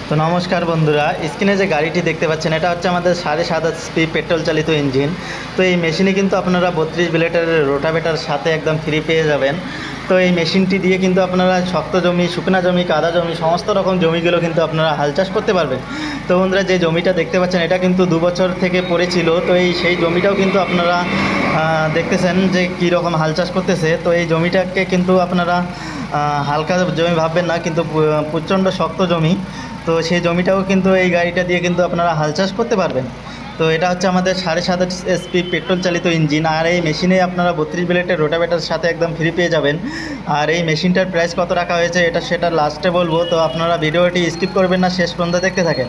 তো নমস্কার বন্ধুরা, স্ক্রিনে যে গাড়িটি দেখতে পাচ্ছেন এটা হচ্ছে আমাদের 7.5 HP পেট্রোল চালিত ইঞ্জিন। তো এই মেশিনে কিন্তু আপনারা 32 ব্লেডের রোটাভেটার সাথে একদম ফ্রি পেয়ে যাবেন। তো এই মেশিনটি দিয়ে কিন্তু আপনারা শক্ত জমি, শুকনা জমি, কাদা জমি, সমস্ত রকম জমিগুলো কিন্তু আপনারা হাল চাষ করতে পারবেন। তো বন্ধুরা, যে জমিটা দেখতে পাচ্ছেন এটা কিন্তু 2 বছর থেকে পড়েছিল। তো সেই জমিটাও কিন্তু আপনারা দেখতেছেন যে কী রকম হাল চাষ করতেছে। তো এই জমিটাকে কিন্তু আপনারা হালকা জমি ভাববেন না, কিন্তু প্রচণ্ড শক্ত জমি। তো সেই জমিটাও কিন্তু এই গাড়িটা দিয়ে কিন্তু আপনারা হাল চাষ করতে পারবেন। তো এটা হচ্ছে আমাদের 7.5 HP পেট্রোল চালিত ইঞ্জিন। আর এই মেশিনে আপনারা 32 ব্লেডের রোটাভেটার সাথে একদম ফ্রি পেয়ে যাবেন। আর এই মেশিনটার প্রাইস কত রাখা হয়েছে সেটা লাস্টে বলবো। তো আপনারা ভিডিওটি স্কিপ করবেন না, শেষ পর্যন্ত দেখতে থাকেন।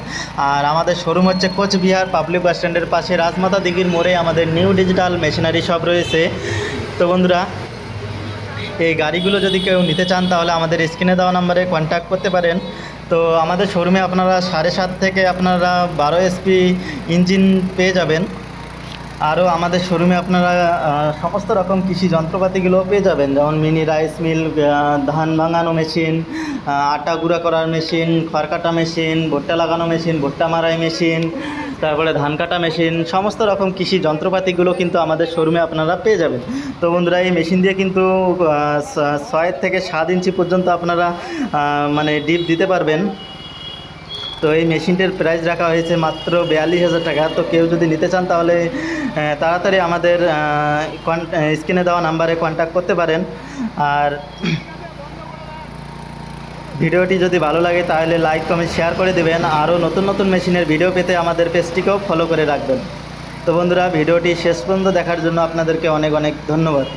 আর আমাদের শোরুম হচ্ছে কোচবিহার পাবলিক বাস স্ট্যান্ডের পাশে রাজমাতা দিঘির মোড়ে আমাদের নিউ ডিজিটাল মেশিনারি শপ রয়েছে। তো বন্ধুরা, এই গাড়িগুলো যদি কেউ নিতে চান তাহলে আমাদের স্ক্রিনে দেওয়া নাম্বারে কন্ট্যাক্ট করতে পারেন। তো আমাদের শোরুমে আপনারা 7.5 থেকে আপনারা 12 HP ইঞ্জিন পেয়ে যাবেন। আরও আমাদের শোরুমে আপনারা সমস্ত রকম কৃষি যন্ত্রপাতিগুলো পেয়ে যাবেন, যেমন মিনি রাইস মিল, ধান ভাঙানো মেশিন, আটা গুঁড়া করার মেশিন, খড় কাটা মেশিন, ভুট্টা লাগানো মেশিন, ভুট্টা মারাই মেশিন, তারপরে ধান কাটা মেশিন, সমস্ত রকম কৃষি যন্ত্রপাতিগুলো কিন্তু আমাদের শোরুমে আপনারা পেয়ে যাবেন। তো বন্ধুরা, এই মেশিন দিয়ে কিন্তু 6 থেকে 7 ইঞ্চি পর্যন্ত আপনারা মানে ডিপ দিতে পারবেন। তো এই মেশিনটির প্রাইস রাখা হয়েছে মাত্র 42,000 টাকা। তো কেউ যদি নিতে চান তাহলে তাড়াতাড়ি আমাদের স্ক্রিনে দেওয়া নাম্বারে কন্ট্যাক্ট করতে পারেন। আর ভিডিওটি যদি ভালো লাগে তাহলে লাইক কমেন্ট শেয়ার করে দেবেন। আরও নতুন নতুন মেশিনের ভিডিও পেতে আমাদের পেজটিকেও ফলো করে রাখবেন। তো বন্ধুরা, ভিডিওটি শেষ পর্যন্ত দেখার জন্য আপনাদেরকে অনেক অনেক ধন্যবাদ।